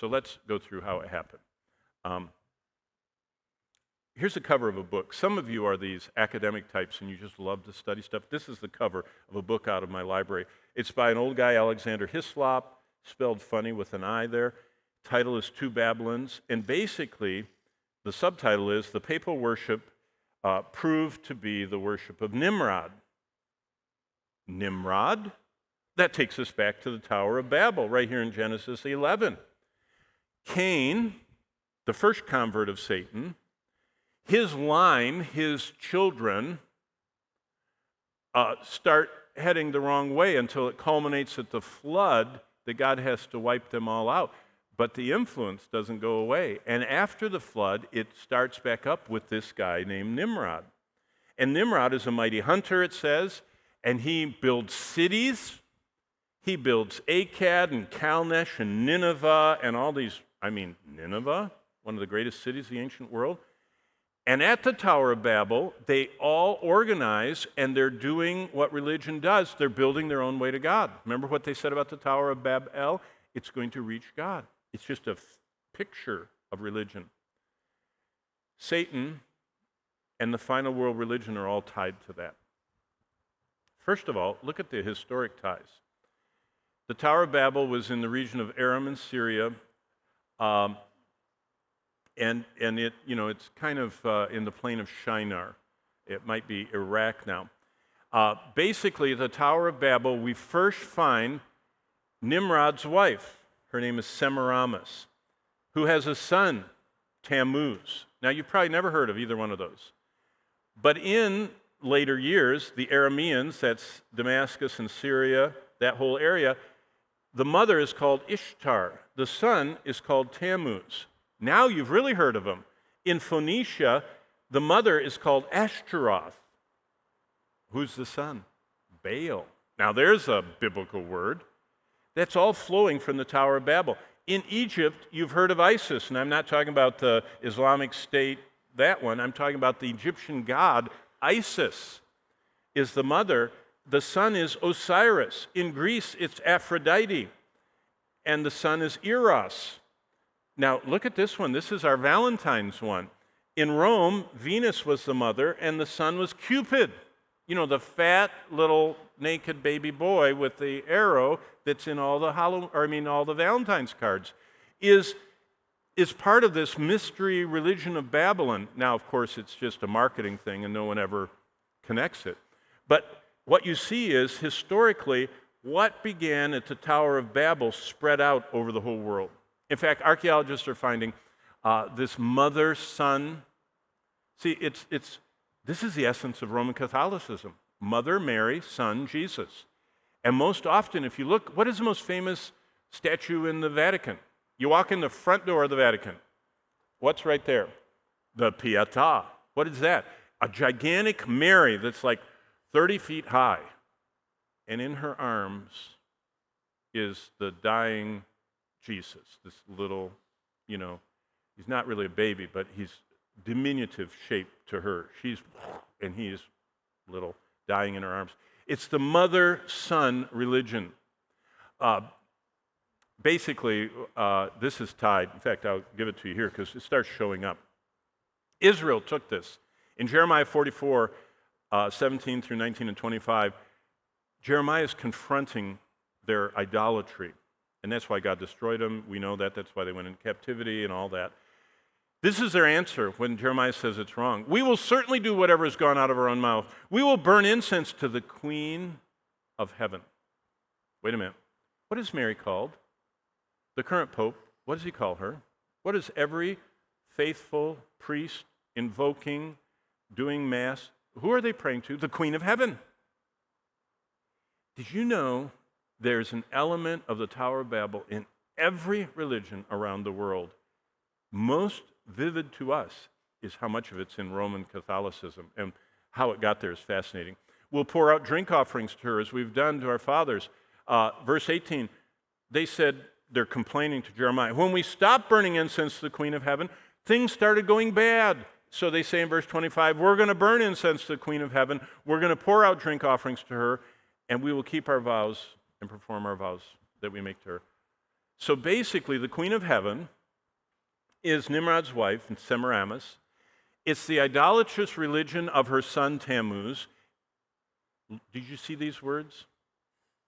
So let's go through how it happened. Here's a cover of a book. Some of you are these academic types and you just love to study stuff. This is the cover of a book out of my library. It's by an old guy, Alexander Hislop, spelled funny with an I there. Title is Two Babylons. And basically, the subtitle is The Papal Worship Proved to be the Worship of Nimrod. Nimrod? That takes us back to the Tower of Babel, right here in Genesis 11. Cain, the first convert of Satan, his line, his children, start heading the wrong way until it culminates at the flood that God has to wipe them all out. But the influence doesn't go away. And after the flood, it starts back up with this guy named Nimrod. And Nimrod is a mighty hunter, it says, and he builds cities. He builds Akkad and Calnesh and Nineveh and all these, Nineveh, one of the greatest cities of the ancient world. And at the Tower of Babel, they all organize and they're doing what religion does. They're building their own way to God. Remember what they said about the Tower of Babel? It's going to reach God. It's just a picture of religion. Satan and the final world religion are all tied to that. First of all, look at the historic ties. The Tower of Babel was in the region of Aram and Syria, and it, it's kind of in the plain of Shinar. It might be Iraq now. Basically, the Tower of Babel, we first find Nimrod's wife. Her name is Semiramis, who has a son, Tammuz. Now, you've probably never heard of either one of those. But in later years, the Arameans, that's Damascus and Syria, that whole area, the mother is called Ishtar. The son is called Tammuz. Now you've really heard of them. In Phoenicia, the mother is called Ashtaroth. Who's the son? Baal. Now there's a biblical word. That's all flowing from the Tower of Babel. In Egypt, you've heard of Isis, and I'm not talking about the Islamic State, that one. I'm talking about the Egyptian god Isis is the mother. The son is Osiris. In Greece, it's Aphrodite, and the son is Eros. Now, look at this one. This is our Valentine's one. In Rome, Venus was the mother, and the son was Cupid. The fat little naked baby boy with the arrow that's in all the all the Valentine's cards is part of this mystery religion of Babylon. Now, of course, it's just a marketing thing, and no one ever connects it. But what you see is, historically, what began at the Tower of Babel spread out over the whole world. In fact, archaeologists are finding this mother-son. See, this is the essence of Roman Catholicism. Mother Mary, son Jesus. And most often, if you look, what is the most famous statue in the Vatican? You walk in the front door of the Vatican. What's right there? The Pietà. What is that? A gigantic Mary that's like 30 feet high. And in her arms is the dying Jesus, this little, he's not really a baby, but he's diminutive shape to her. And he's little, dying in her arms. It's the mother-son religion. Basically, this is tied. In fact, I'll give it to you here because it starts showing up. Israel took this. In Jeremiah 44, 17 through 19 and 25, Jeremiah is confronting their idolatry. And that's why God destroyed them. We know that. That's why they went into captivity and all that. This is their answer when Jeremiah says it's wrong. We will certainly do whatever has gone out of our own mouth. We will burn incense to the Queen of Heaven. Wait a minute. What is Mary called? The current pope, what does he call her? What is every faithful priest invoking, doing Mass? Who are they praying to? The Queen of Heaven. Did you know there's an element of the Tower of Babel in every religion around the world? Most vivid to us is how much of it's in Roman Catholicism, and how it got there is fascinating. We'll pour out drink offerings to her as we've done to our fathers. Verse 18, they said, they're complaining to Jeremiah, when we stopped burning incense to the Queen of Heaven, things started going bad. So they say in verse 25, we're going to burn incense to the Queen of Heaven, we're going to pour out drink offerings to her, and we will keep our vows and perform our vows that we make to her. So basically, the queen of heaven is Nimrod's wife, Semiramis. It's the idolatrous religion of her son Tammuz. Did you see these words?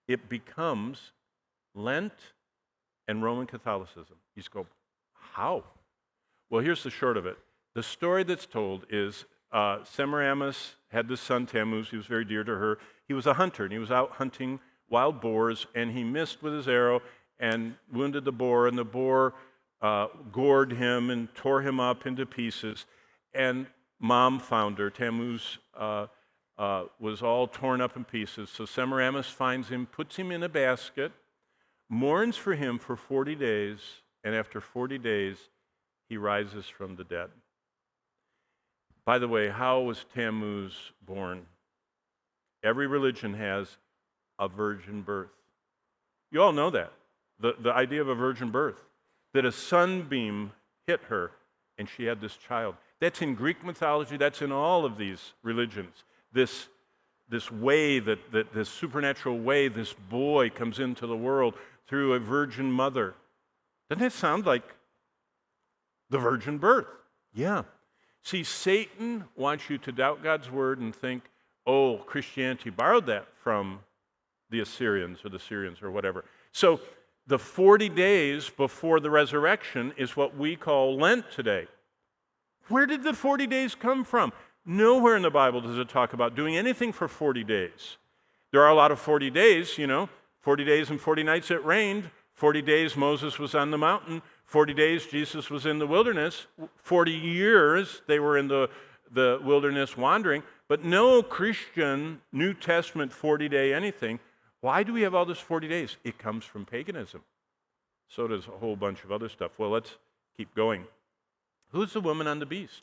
It becomes Lent and Roman Catholicism. You just go, how? Well, here's the short of it. The story that's told is Semiramis had this son Tammuz. He was very dear to her. He was a hunter, and he was out hunting wild boars, and he missed with his arrow and wounded the boar, and the boar gored him and tore him up into pieces. And Mom found her. Tammuz was all torn up in pieces. So Semiramis finds him, puts him in a basket, mourns for him for 40 days, and after 40 days, he rises from the dead. By the way, how was Tammuz born? Every religion has a virgin birth. You all know that. The idea of a virgin birth, that a sunbeam hit her and she had this child. That's in Greek mythology, that's in all of these religions. This way, this supernatural way, this boy comes into the world through a virgin mother. Doesn't that sound like the virgin birth? Yeah. See, Satan wants you to doubt God's word and think, oh, Christianity borrowed that from the Assyrians or the Syrians or whatever. So the 40 days before the resurrection is what we call Lent today. Where did the 40 days come from? Nowhere in the Bible does it talk about doing anything for 40 days. There are a lot of 40 days, 40 days and 40 nights it rained, 40 days Moses was on the mountain, 40 days Jesus was in the wilderness, 40 years they were in the wilderness wandering, but no Christian New Testament 40-day anything. Why do we have all this 40 days? It comes from paganism. So does a whole bunch of other stuff. Well, let's keep going. Who's the woman on the beast?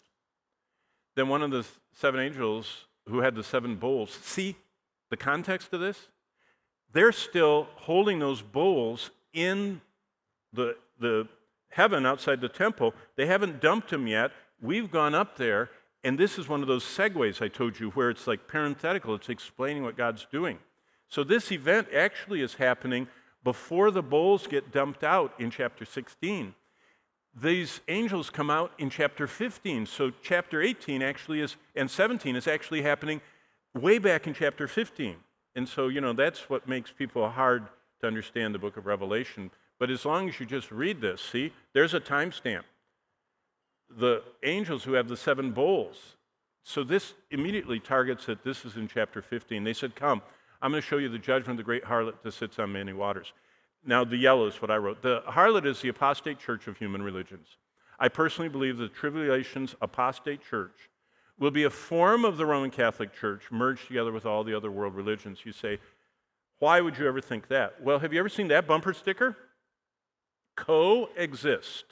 Then one of the 7 angels who had the 7 bowls. See the context of this? They're still holding those bowls in the heaven outside the temple. They haven't dumped them yet. We've gone up there, and this is one of those segues I told you where it's like parenthetical. It's explaining what God's doing. So this event actually is happening before the bowls get dumped out in chapter 16. These angels come out in chapter 15. So chapter 18 actually is, and 17 is actually happening way back in chapter 15. And so, that's what makes people hard to understand the book of Revelation. But as long as you just read this, see, there's a timestamp. The angels who have the 7 bowls. So this immediately targets that this is in chapter 15. They said, come, I'm going to show you the judgment of the great harlot that sits on many waters. Now, the yellow is what I wrote. The harlot is the apostate church of human religions. I personally believe the tribulation's apostate church will be a form of the Roman Catholic Church merged together with all the other world religions. You say, why would you ever think that? Well, have you ever seen that bumper sticker? Coexist.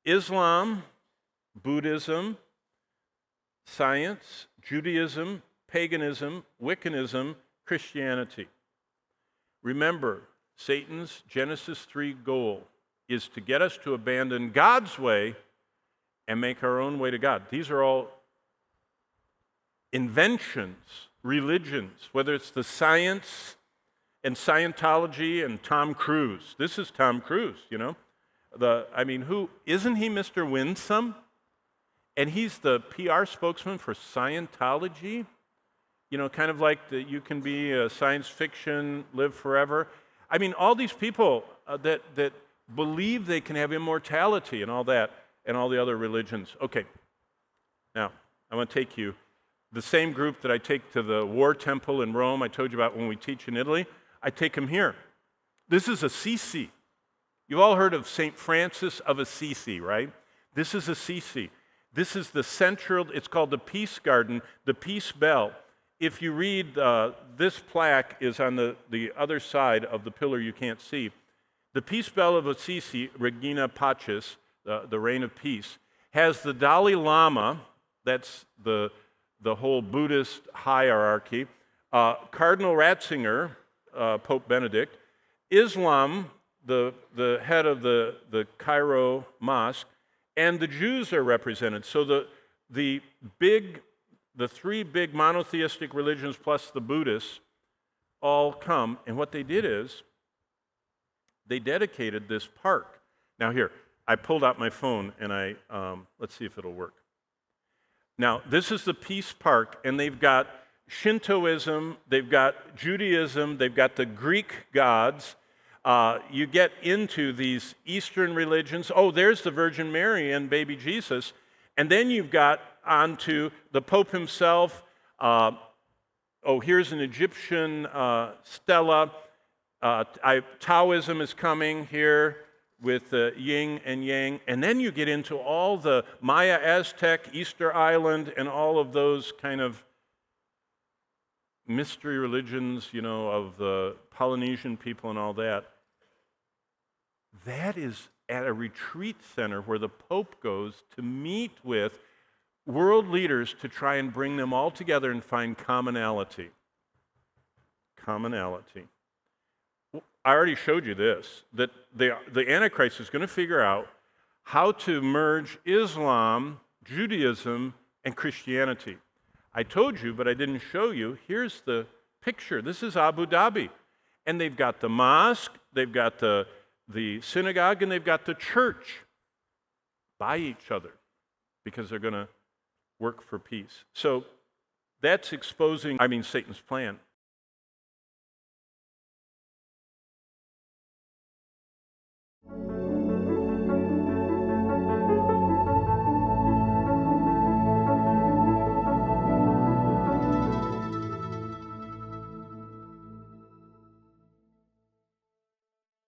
Islam, Buddhism, science, Judaism, paganism, Wiccanism, Christianity. Remember, Satan's Genesis 3 goal is to get us to abandon God's way and make our own way to God. These are all inventions, religions, whether it's the science and Scientology and Tom Cruise. This is Tom Cruise, who isn't he Mr. Winsome? And he's the PR spokesman for Scientology. Kind of like that you can be a science fiction, live forever. All these people that believe they can have immortality and all that, and all the other religions. Okay, now I want to take you, the same group that I take to the War Temple in Rome, I told you about when we teach in Italy, I take them here. This is Assisi. You've all heard of St. Francis of Assisi, right? This is Assisi. This is the central, it's called the Peace Garden, the Peace Bell. If you read, this plaque is on the other side of the pillar you can't see. The Peace Bell of Assisi, Regina Pacis, the reign of peace, has the Dalai Lama, that's the whole Buddhist hierarchy, Cardinal Ratzinger, Pope Benedict, Islam, the head of the Cairo Mosque, and the Jews are represented. So the 3 big monotheistic religions plus the Buddhists all come, and what they did is they dedicated this park. Now here, I pulled out my phone and let's see if it'll work. Now, this is the Peace Park, and they've got Shintoism, they've got Judaism, they've got the Greek gods. You get into these Eastern religions. Oh, there's the Virgin Mary and baby Jesus. And then you've got onto the Pope himself. Here's an Egyptian stela. Taoism is coming here with yin and yang. And then you get into all the Maya, Aztec, Easter Island, and all of those kind of mystery religions, of the Polynesian people and all that. That is at a retreat center where the Pope goes to meet with world leaders to try and bring them all together and find commonality. Commonality. I already showed you this, that the Antichrist is going to figure out how to merge Islam, Judaism, and Christianity. I told you, but I didn't show you. Here's the picture. This is Abu Dhabi. And they've got the mosque, they've got the synagogue, and they've got the church by each other because they're going to work for peace. So that's exposing, Satan's plan.